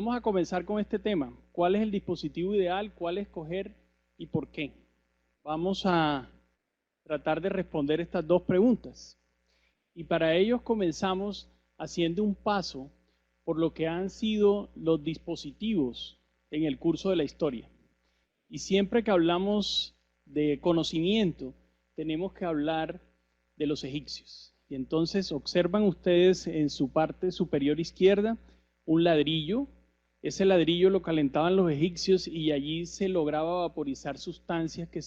vamos a comenzar con este tema. ¿Cuál es el dispositivo ideal? ¿Cuál escoger y por qué? Vamos a tratar de responder estas dos preguntas. Y para ello comenzamos haciendo un paso por lo que han sido los dispositivos en el curso de la historia. Y siempre que hablamos de conocimiento, tenemos que hablar de los egipcios. Y entonces observan ustedes en su parte superior izquierda un ladrillo. Ese ladrillo lo calentaban los egipcios y allí se lograba vaporizar sustancias que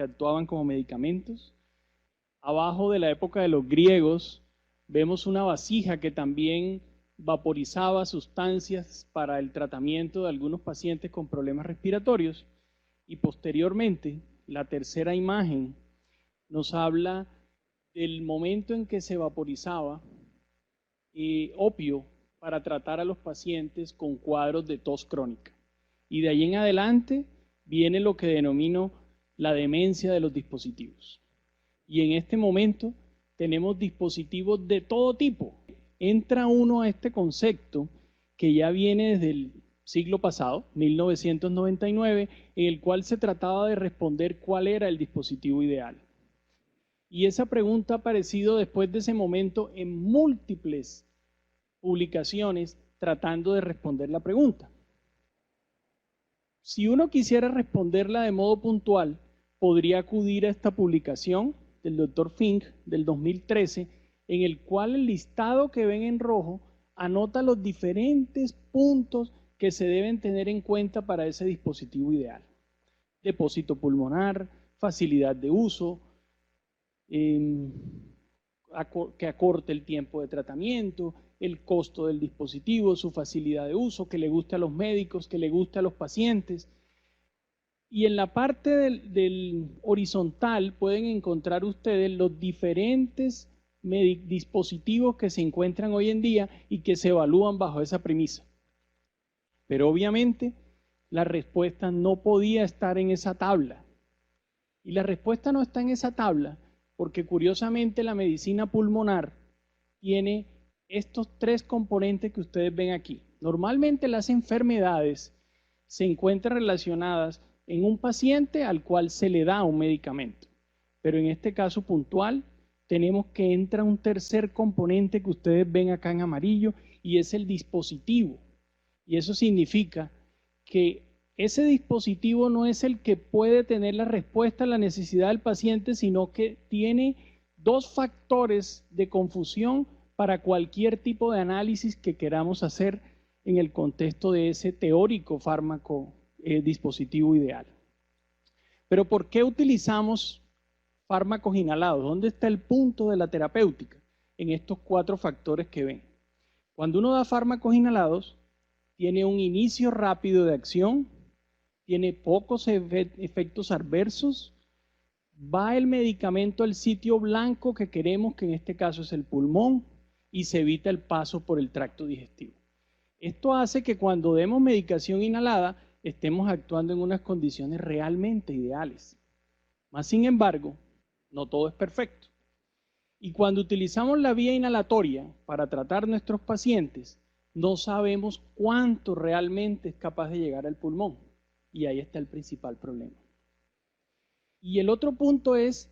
actuaban como medicamentos. Abajo de la época de los griegos vemos una vasija que también vaporizaba sustancias para el tratamiento de algunos pacientes con problemas respiratorios. Y posteriormente, la tercera imagen nos habla del momento en que se vaporizaba opio para tratar a los pacientes con cuadros de tos crónica. Y de ahí en adelante viene lo que denomino la demencia de los dispositivos. Y en este momento tenemos dispositivos de todo tipo. Entra uno a este concepto que ya viene desde el siglo pasado, 1999, en el cual se trataba de responder cuál era el dispositivo ideal. Y esa pregunta ha aparecido después de ese momento en múltiples publicaciones tratando de responder la pregunta. Si uno quisiera responderla de modo puntual, podría acudir a esta publicación del Dr. Fink del 2013, en el cual el listado que ven en rojo anota los diferentes puntos que se deben tener en cuenta para ese dispositivo ideal. Depósito pulmonar, facilidad de uso, que acorte el tiempo de tratamiento, el costo del dispositivo, su facilidad de uso, que le guste a los médicos, que le guste a los pacientes. Y en la parte del horizontal pueden encontrar ustedes los diferentes dispositivos que se encuentran hoy en día y que se evalúan bajo esa premisa. Pero obviamente la respuesta no podía estar en esa tabla. Y la respuesta no está en esa tabla porque curiosamente la medicina pulmonar tiene estos tres componentes que ustedes ven aquí. Normalmente las enfermedades se encuentran relacionadas en un paciente al cual se le da un medicamento. Pero en este caso puntual tenemos que entra un tercer componente que ustedes ven acá en amarillo y es el dispositivo. Y eso significa que ese dispositivo no es el que puede tener la respuesta a la necesidad del paciente, sino que tiene dos factores de confusión para cualquier tipo de análisis que queramos hacer en el contexto de ese teórico fármaco dispositivo ideal. Pero ¿por qué utilizamos fármacos inhalados? ¿Dónde está el punto de la terapéutica? En estos cuatro factores que ven. Cuando uno da fármacos inhalados, tiene un inicio rápido de acción, tiene pocos efectos adversos, va el medicamento al sitio blanco que queremos, que en este caso es el pulmón, y se evita el paso por el tracto digestivo. Esto hace que cuando demos medicación inhalada, estemos actuando en unas condiciones realmente ideales. Mas, sin embargo, no todo es perfecto. Y cuando utilizamos la vía inhalatoria para tratar nuestros pacientes, no sabemos cuánto realmente es capaz de llegar al pulmón. Y ahí está el principal problema. Y el otro punto es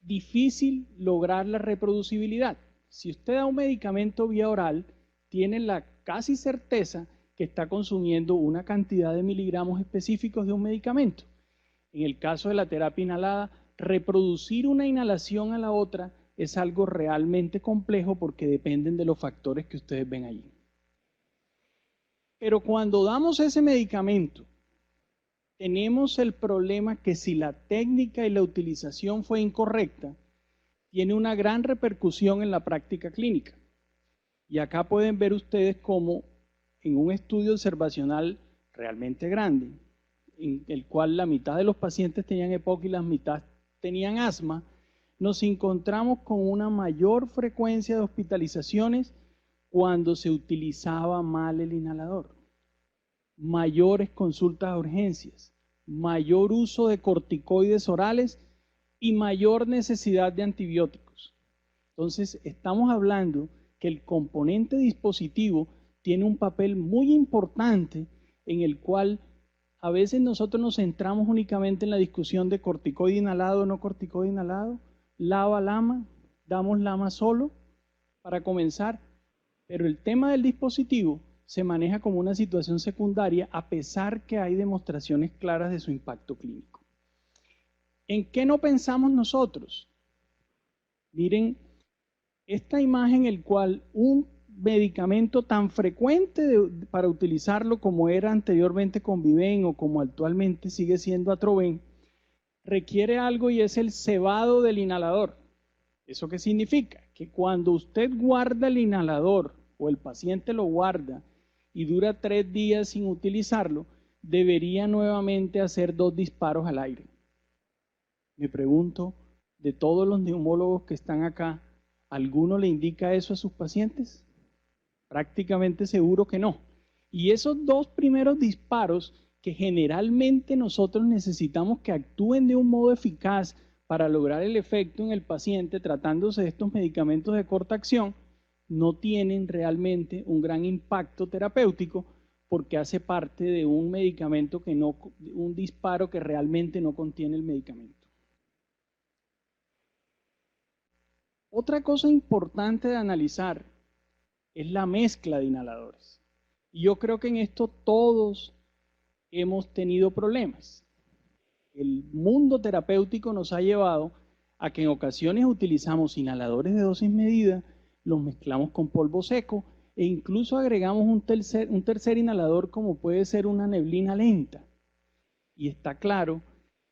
difícil lograr la reproducibilidad. Si usted da un medicamento vía oral, tiene la casi certeza que está consumiendo una cantidad de miligramos específicos de un medicamento. En el caso de la terapia inhalada, reproducir una inhalación a la otra es algo realmente complejo porque dependen de los factores que ustedes ven allí. Pero cuando damos ese medicamento, tenemos el problema que si la técnica y la utilización fue incorrecta, tiene una gran repercusión en la práctica clínica. Y acá pueden ver ustedes cómo en un estudio observacional realmente grande, en el cual la mitad de los pacientes tenían EPOC y la mitad tenían asma, nos encontramos con una mayor frecuencia de hospitalizaciones cuando se utilizaba mal el inhalador, mayores consultas a urgencias, mayor uso de corticoides orales y mayor necesidad de antibióticos. Entonces, estamos hablando que el componente dispositivo tiene un papel muy importante en el cual a veces nosotros nos centramos únicamente en la discusión de corticoide inhalado o no corticoide inhalado, LABA, LAMA, damos LAMA solo para comenzar, pero el tema del dispositivo se maneja como una situación secundaria a pesar que hay demostraciones claras de su impacto clínico. ¿En qué no pensamos nosotros? Miren, esta imagen en la cual un medicamento tan frecuente para utilizarlo como era anteriormente Conviven o como actualmente sigue siendo Atroven, requiere algo y es el cebado del inhalador. ¿Eso qué significa? Que cuando usted guarda el inhalador o el paciente lo guarda y dura 3 días sin utilizarlo, debería nuevamente hacer 2 disparos al aire. Me pregunto, de todos los neumólogos que están acá, ¿alguno le indica eso a sus pacientes? Prácticamente seguro que no. Y esos 2 primeros disparos que generalmente nosotros necesitamos que actúen de un modo eficaz para lograr el efecto en el paciente tratándose de estos medicamentos de corta acción, no tienen realmente un gran impacto terapéutico porque hace parte de un medicamento que no, un disparo que realmente no contiene el medicamento. Otra cosa importante de analizar es la mezcla de inhaladores. Y yo creo que en esto todos hemos tenido problemas. El mundo terapéutico nos ha llevado a que en ocasiones utilizamos inhaladores de dosis medida, los mezclamos con polvo seco e incluso agregamos un tercer inhalador como puede ser una neblina lenta. Y está claro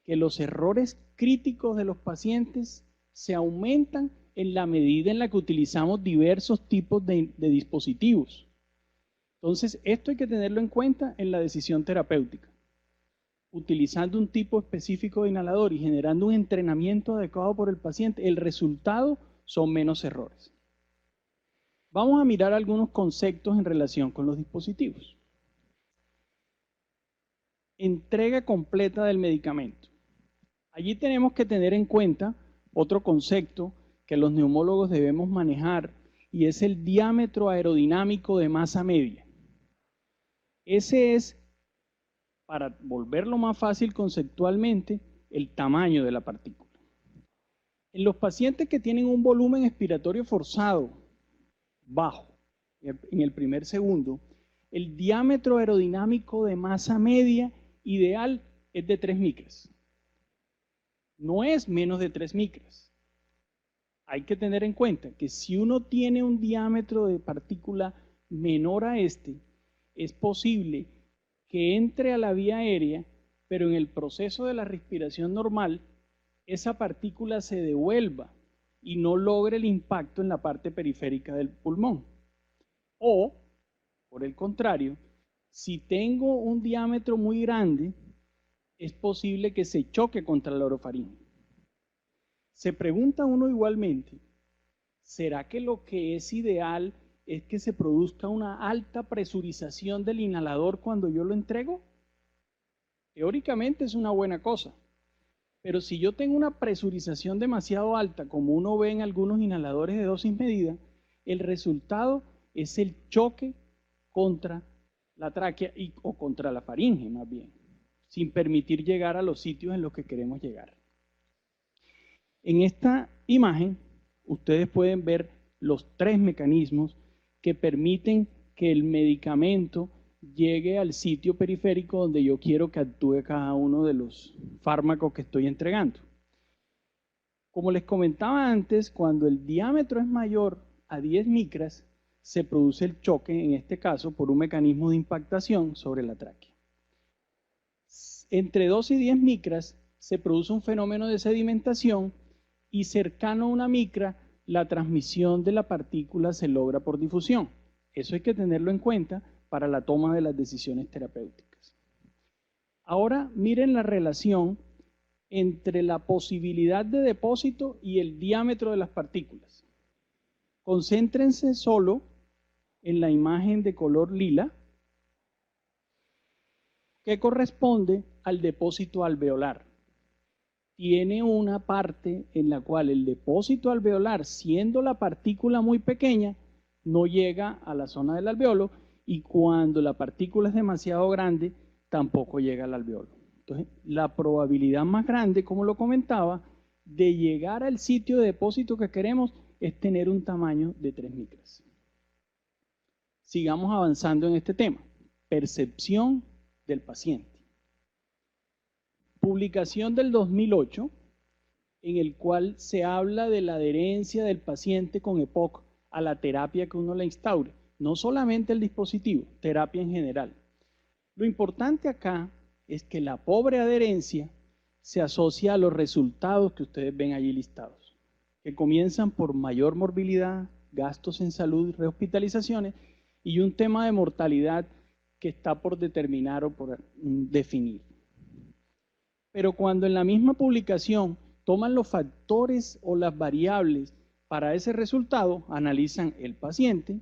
que los errores críticos de los pacientes se aumentan en la medida en la que utilizamos diversos tipos de dispositivos. Entonces, esto hay que tenerlo en cuenta en la decisión terapéutica. Utilizando un tipo específico de inhalador y generando un entrenamiento adecuado por el paciente, el resultado son menos errores. Vamos a mirar algunos conceptos en relación con los dispositivos. Entrega completa del medicamento. Allí tenemos que tener en cuenta otro concepto que los neumólogos debemos manejar y es el diámetro aerodinámico de masa media. Ese es, para volverlo más fácil conceptualmente, el tamaño de la partícula. En los pacientes que tienen un volumen expiratorio forzado bajo, en el primer segundo, el diámetro aerodinámico de masa media ideal es de 3 micras. No es menos de 3 micras. Hay que tener en cuenta que si uno tiene un diámetro de partícula menor a este, es posible que entre a la vía aérea, pero en el proceso de la respiración normal, esa partícula se devuelva y no logre el impacto en la parte periférica del pulmón. O, por el contrario, si tengo un diámetro muy grande, es posible que se choque contra la orofaringe. Se pregunta uno igualmente, ¿será que lo que es ideal es que se produzca una alta presurización del inhalador cuando yo lo entrego? Teóricamente es una buena cosa, pero si yo tengo una presurización demasiado alta, como uno ve en algunos inhaladores de dosis medida, el resultado es el choque contra la tráquea o contra la faringe más bien, sin permitir llegar a los sitios en los que queremos llegar. En esta imagen, ustedes pueden ver los 3 mecanismos que permiten que el medicamento llegue al sitio periférico donde yo quiero que actúe cada uno de los fármacos que estoy entregando. Como les comentaba antes, cuando el diámetro es mayor a 10 micras, se produce el choque, en este caso, por un mecanismo de impactación sobre la tráquea. Entre 2 y 10 micras se produce un fenómeno de sedimentación y cercano a 1 micra, la transmisión de la partícula se logra por difusión. Eso hay que tenerlo en cuenta para la toma de las decisiones terapéuticas. Ahora miren la relación entre la posibilidad de depósito y el diámetro de las partículas. Concéntrense solo en la imagen de color lila, que corresponde al depósito alveolar. Tiene una parte en la cual el depósito alveolar, siendo la partícula muy pequeña, no llega a la zona del alveolo y cuando la partícula es demasiado grande, tampoco llega al alveolo. Entonces, la probabilidad más grande, como lo comentaba, de llegar al sitio de depósito que queremos es tener un tamaño de 3 micras. Sigamos avanzando en este tema. Percepción del paciente. Publicación del 2008, en el cual se habla de la adherencia del paciente con EPOC a la terapia que uno le instaure. No solamente el dispositivo, terapia en general. Lo importante acá es que la pobre adherencia se asocia a los resultados que ustedes ven allí listados, que comienzan por mayor morbilidad, gastos en salud, rehospitalizaciones y un tema de mortalidad que está por determinar o por definir. Pero cuando en la misma publicación toman los factores o las variables para ese resultado, analizan el paciente,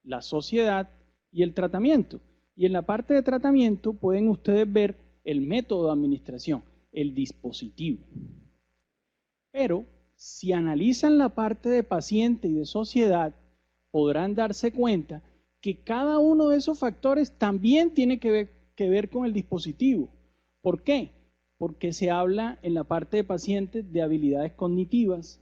la sociedad y el tratamiento. Y en la parte de tratamiento pueden ustedes ver el método de administración, el dispositivo. Pero si analizan la parte de paciente y de sociedad, podrán darse cuenta que cada uno de esos factores también tiene que ver con el dispositivo. ¿Por qué? Porque se habla en la parte de pacientes de habilidades cognitivas,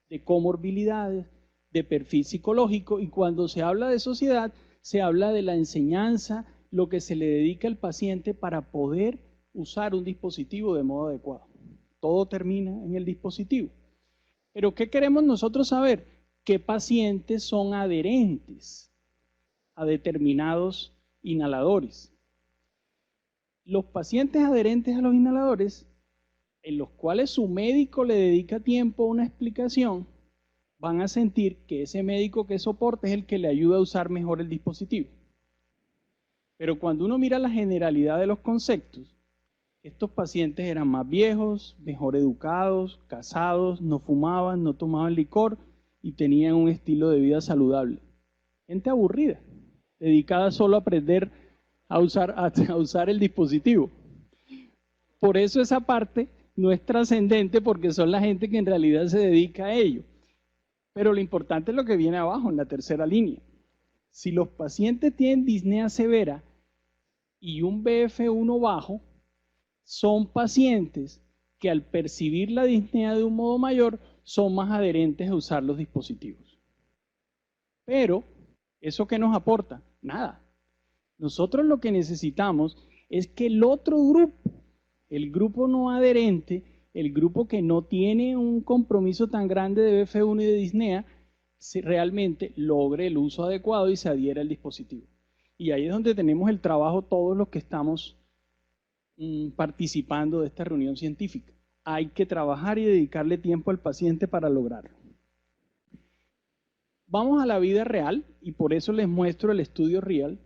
de comorbilidades, de perfil psicológico, y cuando se habla de sociedad, se habla de la enseñanza, lo que se le dedica al paciente para poder usar un dispositivo de modo adecuado. Todo termina en el dispositivo. Pero ¿qué queremos nosotros saber? ¿Qué pacientes son adherentes a determinados inhaladores? Los pacientes adherentes a los inhaladores, en los cuales su médico le dedica tiempo a una explicación, van a sentir que ese médico que soporta es el que le ayuda a usar mejor el dispositivo. Pero cuando uno mira la generalidad de los conceptos, estos pacientes eran más viejos, mejor educados, casados, no fumaban, no tomaban licor y tenían un estilo de vida saludable. Gente aburrida, dedicada solo a aprender a usar el dispositivo. Por eso esa parte no es trascendente, porque son la gente que en realidad se dedica a ello. Pero lo importante es lo que viene abajo, en la tercera línea. Si los pacientes tienen disnea severa y un BF1 bajo, son pacientes que al percibir la disnea de un modo mayor, son más adherentes a usar los dispositivos. Pero, ¿eso qué nos aporta? Nada. Nosotros lo que necesitamos es que el otro grupo, el grupo no adherente, el grupo que no tiene un compromiso tan grande de BF1 y de disnea, realmente logre el uso adecuado y se adhiera al dispositivo. Y ahí es donde tenemos el trabajo todos los que estamos participando de esta reunión científica. Hay que trabajar y dedicarle tiempo al paciente para lograrlo. Vamos a la vida real y por eso les muestro el estudio real,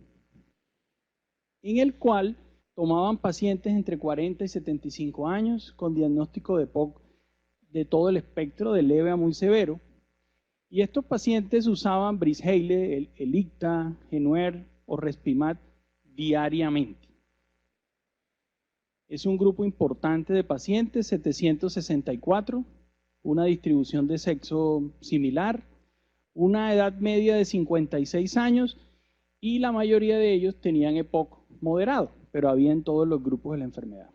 en el cual tomaban pacientes entre 40 y 75 años con diagnóstico de POC de todo el espectro, de leve a muy severo. Y estos pacientes usaban Breezhaler, el Icta, Genuer o Respimat diariamente. Es un grupo importante de pacientes, 764, una distribución de sexo similar, una edad media de 56 años y la mayoría de ellos tenían EPOC moderado, pero había en todos los grupos de la enfermedad.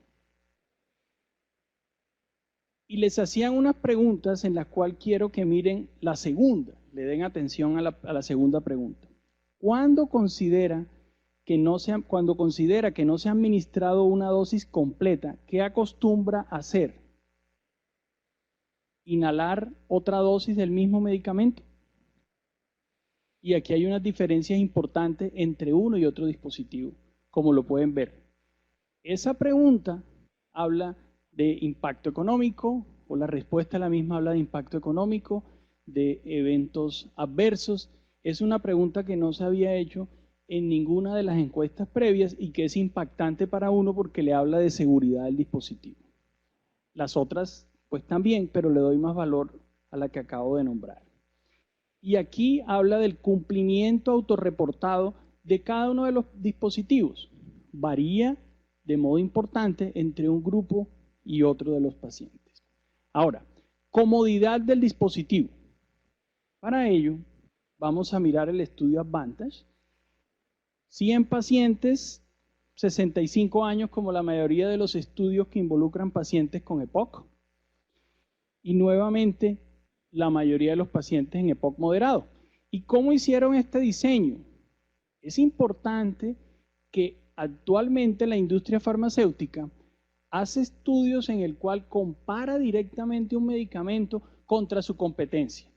Y les hacían unas preguntas en las cuales quiero que miren la segunda, le den atención a la segunda pregunta. Cuando considera que no se ha administrado una dosis completa, ¿qué acostumbra a hacer? ¿Inhalar otra dosis del mismo medicamento? Y aquí hay unas diferencias importantes entre uno y otro dispositivo, como lo pueden ver. Esa pregunta habla de impacto económico, o la respuesta a la misma habla de impacto económico, de eventos adversos. Es una pregunta que no se había hecho en ninguna de las encuestas previas y que es impactante para uno porque le habla de seguridad del dispositivo. Las otras, pues también, pero le doy más valor a la que acabo de nombrar. Y aquí habla del cumplimiento autorreportado de cada uno de los dispositivos. Varía de modo importante entre un grupo y otro de los pacientes. Ahora, comodidad del dispositivo. Para ello, vamos a mirar el estudio Advantage, 100 pacientes, 65 años como la mayoría de los estudios que involucran pacientes con EPOC. Y nuevamente, la mayoría de los pacientes en EPOC moderado. ¿Y cómo hicieron este diseño? Es importante que actualmente la industria farmacéutica hace estudios en el cual compara directamente un medicamento contra su competencia.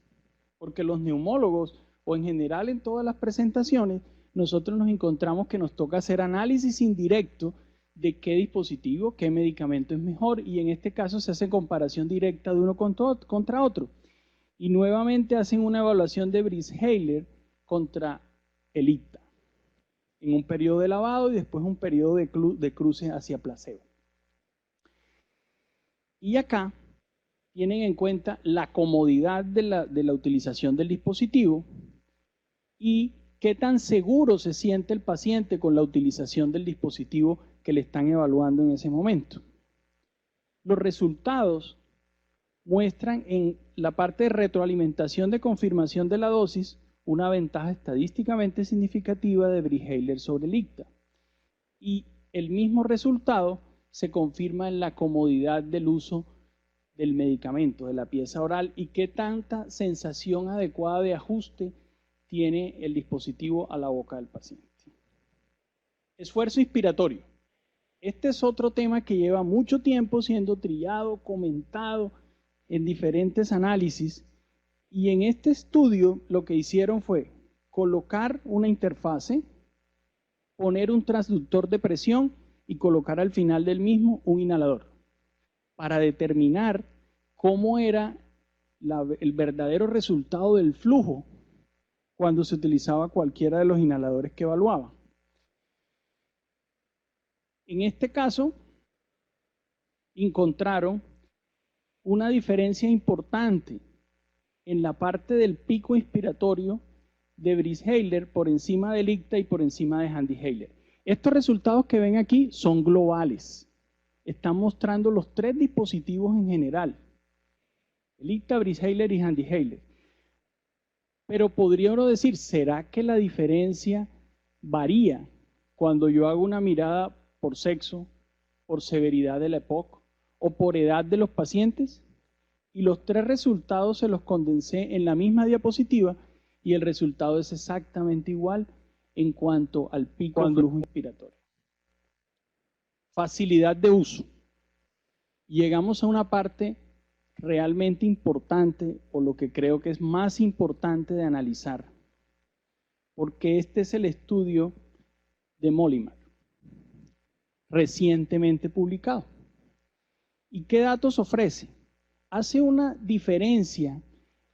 Porque los neumólogos, o en general en todas las presentaciones, nosotros nos encontramos que nos toca hacer análisis indirecto de qué dispositivo, qué medicamento es mejor, y en este caso se hace comparación directa de uno contra otro. Y nuevamente hacen una evaluación de Breezhaler contra el ICTA, en un periodo de lavado y después un periodo de cruce hacia placebo. Y acá tienen en cuenta la comodidad de la utilización del dispositivo y qué tan seguro se siente el paciente con la utilización del dispositivo que le están evaluando en ese momento. Los resultados muestran en la parte de retroalimentación de confirmación de la dosis una ventaja estadísticamente significativa de Breezhaler sobre el ICTA. Y el mismo resultado se confirma en la comodidad del uso del medicamento, de la pieza oral, y qué tanta sensación adecuada de ajuste tiene el dispositivo a la boca del paciente. Esfuerzo inspiratorio. Este es otro tema que lleva mucho tiempo siendo trillado, comentado en diferentes análisis, y en este estudio lo que hicieron fue colocar una interfase, poner un transductor de presión y colocar al final del mismo un inhalador para determinar cómo era el verdadero resultado del flujo cuando se utilizaba cualquiera de los inhaladores que evaluaba. En este caso, encontraron una diferencia importante en la parte del pico inspiratorio de Breezhaler por encima del ICTA y por encima de HandiHaler. Estos resultados que ven aquí son globales. Están mostrando los tres dispositivos en general: el ICTA, Breezhaler y HandiHaler. Pero podría uno decir, ¿será que la diferencia varía cuando yo hago una mirada por sexo, por severidad de la EPOC o por edad de los pacientes? Y los tres resultados se los condensé en la misma diapositiva y el resultado es exactamente igual en cuanto al pico de flujo inspiratorio. Facilidad de uso. Llegamos a una parte realmente importante, o lo que creo que es más importante de analizar, porque este es el estudio de Molimar, recientemente publicado. ¿Y qué datos ofrece? Hace una diferencia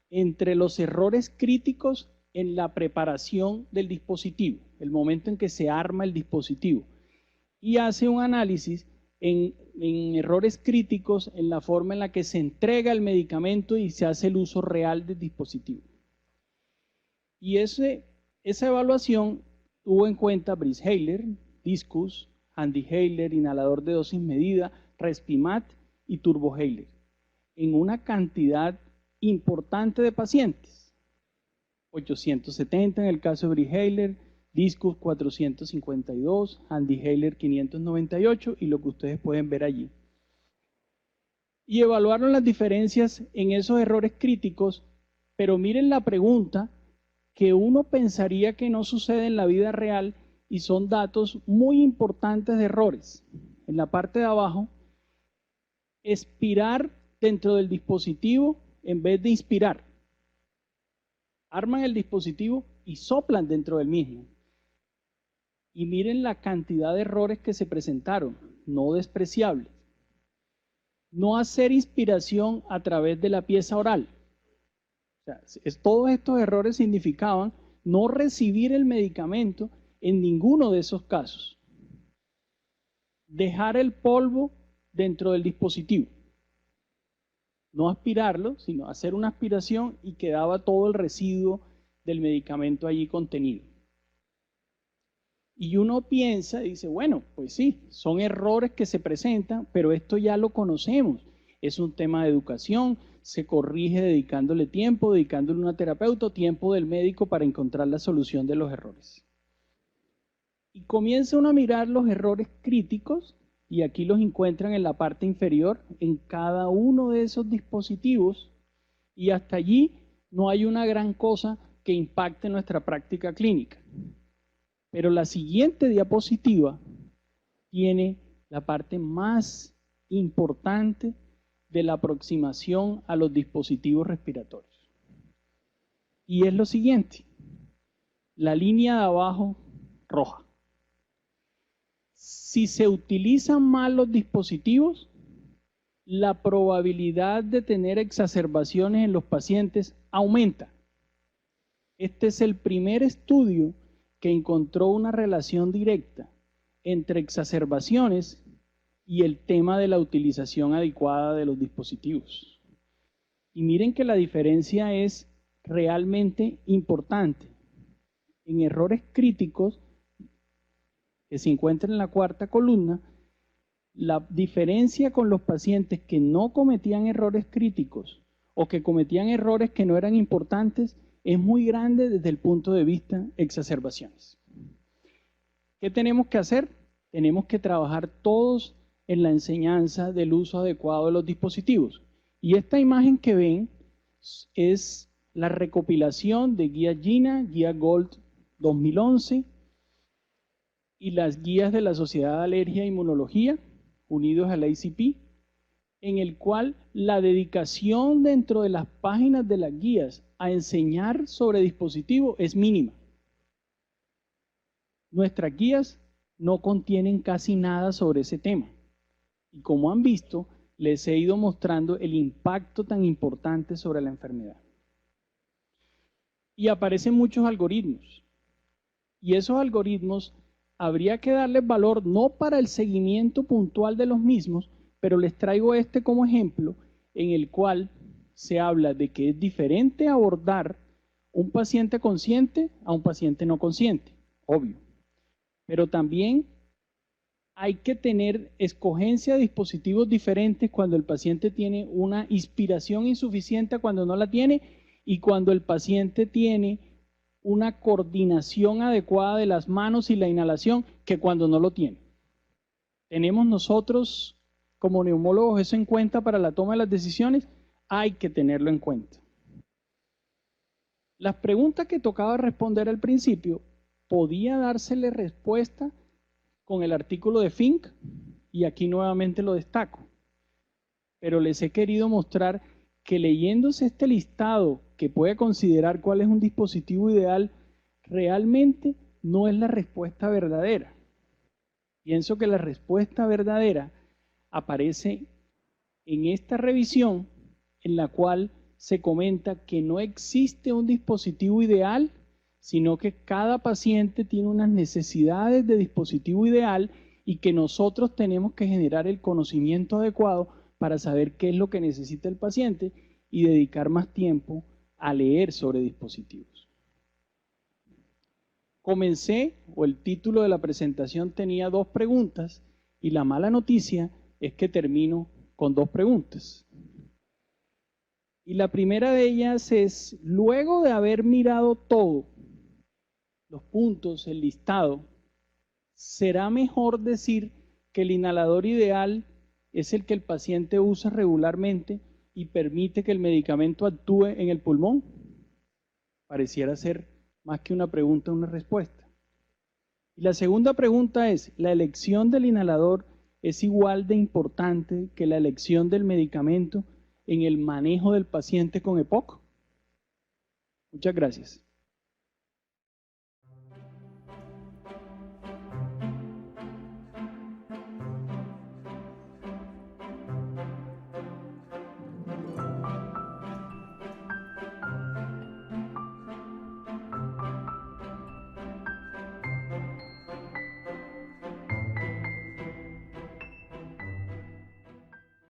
entre los errores críticos en la preparación del dispositivo, el momento en que se arma el dispositivo, y hace un análisis en errores críticos en la forma en la que se entrega el medicamento y se hace el uso real del dispositivo. Y esa evaluación tuvo en cuenta Breezhaler, Discus, HandiHaler, inhalador de dosis medida, Respimat y TurboHaler, en una cantidad importante de pacientes. 870 en el caso de Breezhaler, Discus 452, HandiHaler 598 y lo que ustedes pueden ver allí. Y evaluaron las diferencias en esos errores críticos, pero miren la pregunta que uno pensaría que no sucede en la vida real y son datos muy importantes de errores. En la parte de abajo, expirar dentro del dispositivo en vez de inspirar. Arman el dispositivo y soplan dentro del mismo. Y miren la cantidad de errores que se presentaron, no despreciables. No hacer inspiración a través de la pieza oral. O sea, todos estos errores significaban no recibir el medicamento en ninguno de esos casos. Dejar el polvo dentro del dispositivo. No aspirarlo, sino hacer una aspiración y quedaba todo el residuo del medicamento allí contenido. Y uno piensa y dice, bueno, pues sí, son errores que se presentan, pero esto ya lo conocemos. Es un tema de educación, se corrige dedicándole tiempo, dedicándole a una terapeuta, tiempo del médico para encontrar la solución de los errores. Y comienza uno a mirar los errores críticos, y aquí los encuentran en la parte inferior, en cada uno de esos dispositivos, y hasta allí no hay una gran cosa que impacte nuestra práctica clínica. Pero la siguiente diapositiva tiene la parte más importante de la aproximación a los dispositivos respiratorios. Y es lo siguiente, la línea de abajo roja. Si se utilizan mal los dispositivos, la probabilidad de tener exacerbaciones en los pacientes aumenta. Este es el primer estudio que encontró una relación directa entre exacerbaciones y el tema de la utilización adecuada de los dispositivos. Y miren que la diferencia es realmente importante. En errores críticos, que se encuentran en la cuarta columna, la diferencia con los pacientes que no cometían errores críticos o que cometían errores que no eran importantes es muy grande desde el punto de vista exacerbaciones. ¿Qué tenemos que hacer? Tenemos que trabajar todos en la enseñanza del uso adecuado de los dispositivos. Y esta imagen que ven es la recopilación de guía GINA, guía GOLD 2011 y las guías de la Sociedad de Alergia e Inmunología, unidos al ACP, en el cual la dedicación dentro de las páginas de las guías a enseñar sobre dispositivos es mínima. Nuestras guías no contienen casi nada sobre ese tema. Y como han visto, les he ido mostrando el impacto tan importante sobre la enfermedad. Y aparecen muchos algoritmos. Y esos algoritmos habría que darles valor no para el seguimiento puntual de los mismos, pero les traigo este como ejemplo en el cual se habla de que es diferente abordar un paciente consciente a un paciente no consciente, obvio. Pero también hay que tener escogencia de dispositivos diferentes cuando el paciente tiene una inspiración insuficiente, cuando no la tiene, y cuando el paciente tiene una coordinación adecuada de las manos y la inhalación, que cuando no lo tiene. ¿Tenemos nosotros como neumólogos eso en cuenta para la toma de las decisiones? Hay que tenerlo en cuenta. Las preguntas que tocaba responder al principio, podía dársele respuesta con el artículo de Fink, y aquí nuevamente lo destaco. Pero les he querido mostrar que leyéndose este listado que puede considerar cuál es un dispositivo ideal, realmente no es la respuesta verdadera. Pienso que la respuesta verdadera aparece en esta revisión en la cual se comenta que no existe un dispositivo ideal, sino que cada paciente tiene unas necesidades de dispositivo ideal y que nosotros tenemos que generar el conocimiento adecuado para saber qué es lo que necesita el paciente y dedicar más tiempo a leer sobre dispositivos. Comencé, o el título de la presentación tenía 2 preguntas, y la mala noticia es que termino con 2 preguntas. Y la primera de ellas es, luego de haber mirado todo, los puntos, el listado, ¿será mejor decir que el inhalador ideal es el que el paciente usa regularmente y permite que el medicamento actúe en el pulmón? Pareciera ser más que una pregunta, una respuesta. Y la segunda pregunta es, ¿la elección del inhalador es igual de importante que la elección del medicamento en el manejo del paciente con EPOC? Muchas gracias.